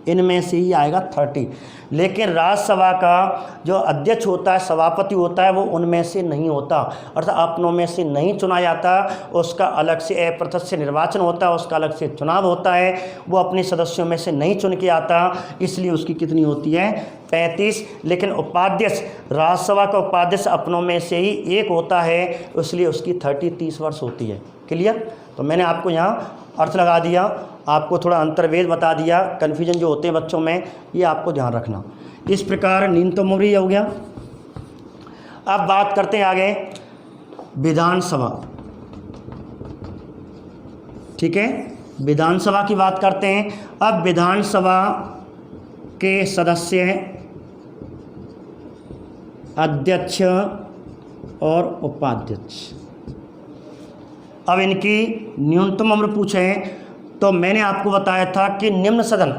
इनमें से ही आएगा 30। लेकिन राज्यसभा का जो अध्यक्ष होता है, सभापति होता है, वो उनमें से नहीं होता, अर्थात अपनों में से नहीं चुना जाता, उसका अलग से अप्रत्यक्ष निर्वाचन होता है, उसका अलग से चुनाव होता है, वो अपने सदस्यों में से नहीं चुन के आता, इसलिए उसकी कितनी होती है 35। लेकिन उपाध्यक्ष, राज्यसभा का उपाध्यक्ष अपनों में से ही एक होता है, इसलिए उसकी 30 वर्ष होती है। क्लियर? तो मैंने आपको यहाँ अर्थ लगा दिया, आपको थोड़ा अंतर्वेद बता दिया, कन्फ्यूजन जो होते हैं बच्चों में ये आपको ध्यान रखना। इस प्रकार न्यूनतम उम्र हो गया। अब बात करते हैं आगे विधानसभा। ठीक है, विधानसभा की बात करते हैं। अब विधानसभा के सदस्य अध्यक्ष और उपाध्यक्ष, अब इनकी न्यूनतम उम्र पूछें तो मैंने आपको बताया था कि निम्न सदन,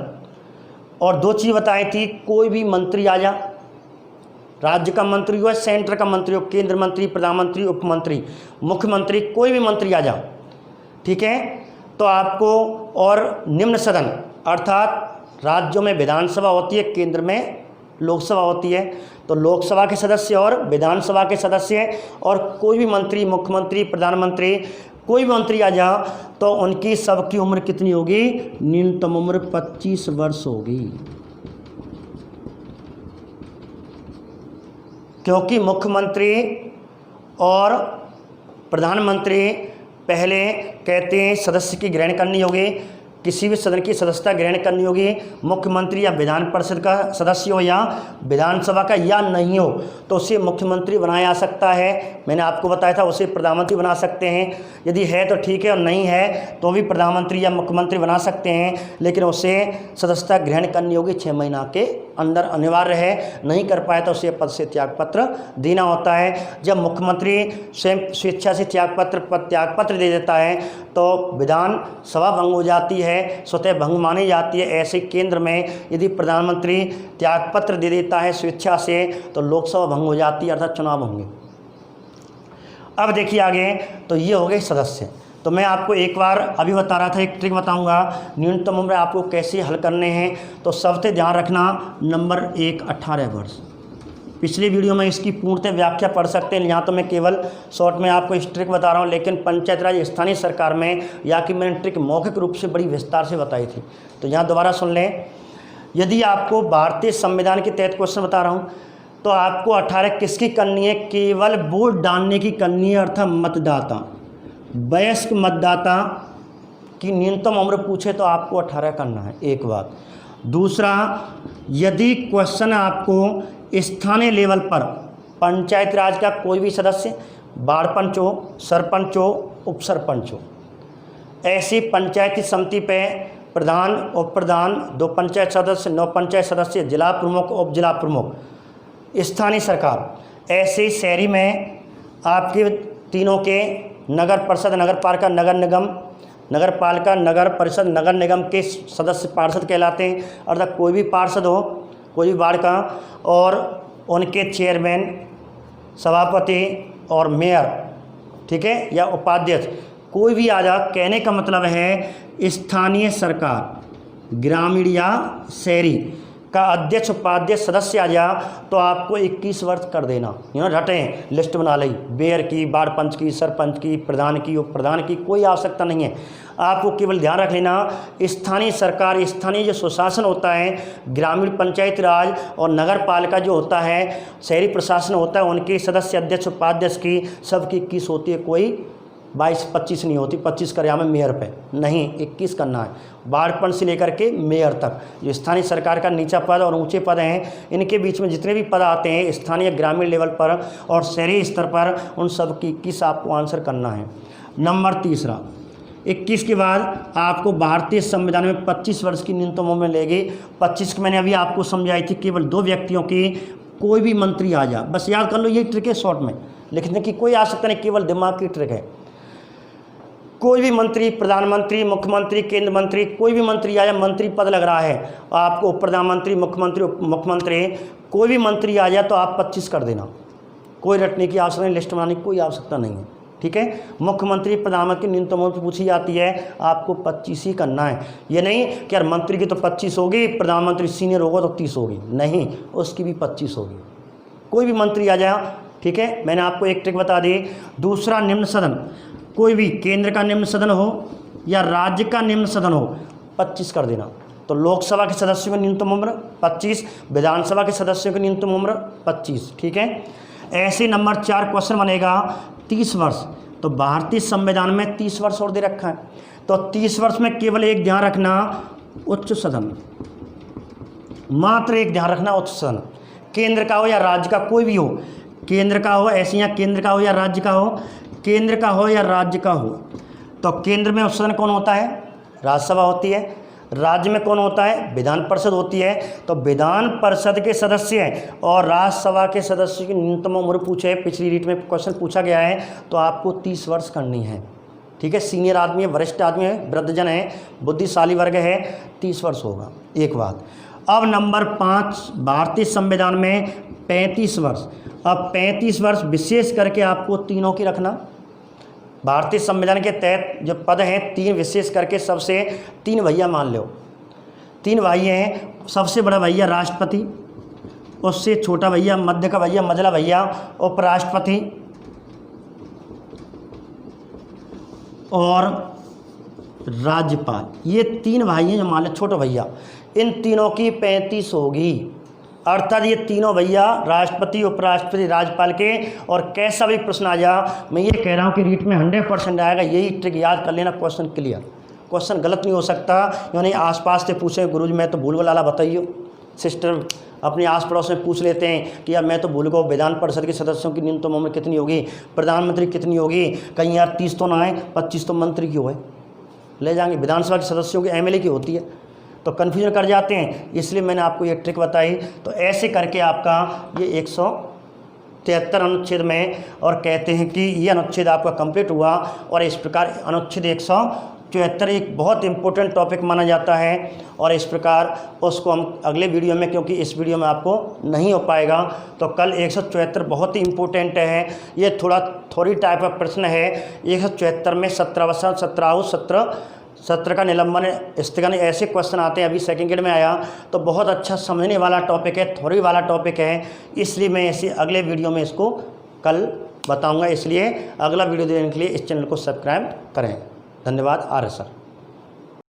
और दो चीज़ बताई थी, कोई भी मंत्री आ जा, राज्य का मंत्री हो, सेंटर का मंत्री हो, केंद्र मंत्री, प्रधानमंत्री, उपमंत्री, मुख्यमंत्री, कोई भी मंत्री आ जा, ठीक है, तो आपको, और निम्न सदन अर्थात राज्यों में विधानसभा होती है, केंद्र में लोकसभा होती है, तो लोकसभा के सदस्य और विधानसभा के सदस्य और कोई भी मंत्री, मुख्यमंत्री, प्रधानमंत्री, कोई भी मंत्री आ जा तो उनकी सबकी उम्र कितनी होगी? न्यूनतम उम्र 25 वर्ष होगी। क्योंकि मुख्यमंत्री और प्रधानमंत्री पहले कहते हैं सदस्य की ग्रहण करनी होगी, किसी भी सदन की सदस्यता ग्रहण करनी होगी, मुख्यमंत्री या विधान परिषद का सदस्य हो या विधानसभा का या नहीं हो तो उसे मुख्यमंत्री बनाया जा सकता है। मैंने आपको बताया था उसे प्रधानमंत्री बना सकते हैं, यदि है तो ठीक है और नहीं है तो भी प्रधानमंत्री या मुख्यमंत्री बना सकते हैं, लेकिन उसे सदस्यता ग्रहण करनी होगी 6 महीना के अंदर, अनिवार्य है। नहीं कर पाए तो उसे पद से त्यागपत्र देना होता है। जब मुख्यमंत्री स्वयं स्वेच्छा से त्यागपत्र दे देता है तो विधानसभा भंग हो जाती है, स्वतः भंग मानी जाती है। ऐसे केंद्र में यदि प्रधानमंत्री त्यागपत्र दे देता है स्वेच्छा से तो लोकसभा भंग हो जाती है, अर्थात चुनाव होंगे। अब देखिए आगे, तो ये हो गए सदस्य। तो मैं आपको एक बार अभी बता रहा था, एक ट्रिक बताऊंगा न्यूनतम उम्र आपको कैसे हल करने हैं। तो सबसे ध्यान रखना, नंबर 1 18 वर्ष। पिछली वीडियो में इसकी पूर्णतः व्याख्या पढ़ सकते हैं, यहाँ तो मैं केवल शॉर्ट में आपको इस ट्रिक बता रहा हूँ, लेकिन पंचायत राज स्थानीय सरकार में या कि मैंने ट्रिक मौखिक रूप से बड़ी विस्तार से बताई थी, तो यहाँ दोबारा सुन लें। यदि आपको भारतीय संविधान के तहत क्वेश्चन बता रहा हूँ तो आपको 18 किसकी करनी है? केवल वोट डालने की करनी है, अर्थात मतदाता, वयस्क मतदाता की न्यूनतम उम्र पूछे तो आपको 18 करना है, एक बात। दूसरा, यदि क्वेश्चन आपको स्थानीय लेवल पर पंचायत राज का कोई भी सदस्य, वार्ड पंच हो, सरपंच हो, उप सरपंच हो, ऐसी पंचायती समिति पे प्रधान, उप प्रधान, 2 पंचायत सदस्य, 9 पंचायत सदस्य, जिला प्रमुख, उप जिला प्रमुख, स्थानीय सरकार, ऐसे शहरी में आपके तीनों के नगर परिषद, नगर पालिका, नगर निगम, नगर पालिका, नगर परिषद, नगर निगम के सदस्य पार्षद कहलाते हैं, अर्थात कोई भी पार्षद हो, कोई भी वार्ड का, और उनके चेयरमैन, सभापति और मेयर, ठीक है, या उपाध्यक्ष, कोई भी आ जा। कहने का मतलब है स्थानीय सरकार, ग्रामीण या शहरी का अध्यक्ष, उपाध्यक्ष, सदस्य आ जा तो आपको 21 वर्ष कर देना। रटें, लिस्ट बना ली, मेयर की, वार्ड पंच की, सरपंच की, प्रधान की, उप प्रधान की, कोई आवश्यकता नहीं है। आपको केवल ध्यान रख लेना, स्थानीय सरकार, स्थानीय जो सुशासन होता है, ग्रामीण पंचायत राज और नगर पालिका जो होता है, शहरी प्रशासन होता है, उनके सदस्य, अध्यक्ष, उपाध्यक्ष की सबकी 21 होती है, कोई 22-25 नहीं होती। 25 कर में मेयर पे नहीं, 21 करना है। वार्ड पंच से लेकर के मेयर तक जो स्थानीय सरकार का नीचा पद और ऊंचे पद हैं, इनके बीच में जितने भी पद आते हैं स्थानीय, ग्रामीण लेवल पर और शहरी स्तर पर, उन सब की 21 आपको आंसर करना है। नंबर तीसरा, 21 के बाद आपको भारतीय संविधान में 25 वर्ष की न्यूनतम उम्र मिलेगी। 25 की मैंने अभी आपको समझाई थी, केवल 2 व्यक्तियों की, कोई भी मंत्री आ जा, बस याद कर लो, ये ट्रिक है शॉर्ट में लिखने की, कोई आ सकता नहीं, केवल दिमाग की ट्रिक है। कोई भी मंत्री, प्रधानमंत्री, मुख्यमंत्री, केंद्र मंत्री, कोई भी मंत्री आ जाए, मंत्री पद लग रहा है, आपको प्रधानमंत्री, मुख्यमंत्री, उप मुख्यमंत्री, कोई भी मंत्री आ जाए तो आप 25 कर देना, कोई रटने की आवश्यकता नहीं, लिस्ट बनाने की कोई आवश्यकता नहीं है, ठीक है। मुख्यमंत्री प्रधानमंत्री न्यूनतम उम्र पूछी जाती है, आपको 25 ही करना है। ये नहीं कि यार मंत्री की तो 25 होगी, प्रधानमंत्री सीनियर होगा तो 30 होगी, नहीं, उसकी भी 25 होगी। कोई भी मंत्री आ जाए, ठीक है। मैंने आपको एक ट्रिक बता दी। दूसरा, निम्न सदन, कोई भी केंद्र का निम्न सदन हो या राज्य का निम्न सदन हो, 25 कर देना। तो लोकसभा के सदस्यों की न्यूनतम उम्र 25, विधानसभा के सदस्यों की न्यूनतम उम्र 25, ठीक है। ऐसे नंबर 4 क्वेश्चन बनेगा 30 वर्ष। तो भारतीय संविधान में 30 वर्ष और दे रखा है, तो 30 वर्ष में केवल एक ध्यान रखना, उच्च सदन, मात्र एक ध्यान रखना, उच्च सदन, केंद्र का हो या राज्य का, कोई भी हो, केंद्र का हो, ऐसे यहाँ केंद्र का हो या राज्य का हो, केंद्र का हो या राज्य का हो। तो केंद्र में उच्च सदन कौन होता है? राज्यसभा होती है। राज्य में कौन होता है? विधान परिषद होती है। तो विधान परिषद के सदस्य और राज्यसभा के सदस्य की न्यूनतम उम्र पूछे, पिछली रीट में क्वेश्चन पूछा गया है, तो आपको 30 वर्ष करनी है, ठीक है। सीनियर आदमी है, वरिष्ठ आदमी है, वृद्धजन है, बुद्धिशाली वर्ग है, 30 वर्ष होगा। एक बात। अब नंबर 5, भारतीय संविधान में 35 वर्ष। अब 35 वर्ष विशेष करके आपको तीनों की रखना। भारतीय संविधान के तहत जो पद हैं 3 विशेष करके, सबसे 3 भैया मान लो, 3 भाई हैं। सबसे बड़ा भैया राष्ट्रपति, उससे छोटा भैया, मध्य का भैया, मझला भैया उपराष्ट्रपति, और राज्यपाल। ये 3 भाई हैं जो मान लो, छोटे भैया, इन तीनों की 35 होगी। अर्थात ये तीनों भैया राष्ट्रपति, उपराष्ट्रपति, राज्यपाल के, और कैसा भी प्रश्न आ जा, मैं ये कह रहा हूँ कि रीट में 100% आएगा। यही ट्रिक याद कर लेना, क्वेश्चन क्लियर, क्वेश्चन गलत नहीं हो सकता। यानी आसपास से पूछे, गुरुजी मैं तो भूल गया, लाला बताइए, सिस्टर अपने आस पड़ोस में पूछ लेते हैं कि यार मैं तो भूल गया, विधान परिषद के सदस्यों की न्यूनतम उम्र कितनी होगी, प्रधानमंत्री कितनी होगी, कहीं यार 30 तो ना आए, 25 तो मंत्री की हो, ले जाएंगे। विधानसभा के सदस्यों की MLA की होती है, तो कन्फ्यूजन कर जाते हैं, इसलिए मैंने आपको ये ट्रिक बताई। तो ऐसे करके आपका ये 173 अनुच्छेद में, और कहते हैं कि ये अनुच्छेद आपका कंप्लीट हुआ। और इस प्रकार अनुच्छेद 174 एक बहुत इंपॉर्टेंट टॉपिक माना जाता है, और इस प्रकार उसको हम अगले वीडियो में, क्योंकि इस वीडियो में आपको नहीं हो पाएगा, तो कल 174 बहुत ही इंपॉर्टेंट है। ये थोड़ी टाइप ऑफ प्रश्न है। 174 में 17 सत्र का निलंबन, स्थगन, ऐसे क्वेश्चन आते हैं। अभी सेकंड ग्रेड में आया, तो बहुत अच्छा समझने वाला टॉपिक है, थ्योरी वाला टॉपिक है, इसलिए मैं इसे अगले वीडियो में इसको कल बताऊंगा। इसलिए अगला वीडियो देखने के लिए इस चैनल को सब्सक्राइब करें। धन्यवाद। आर सर।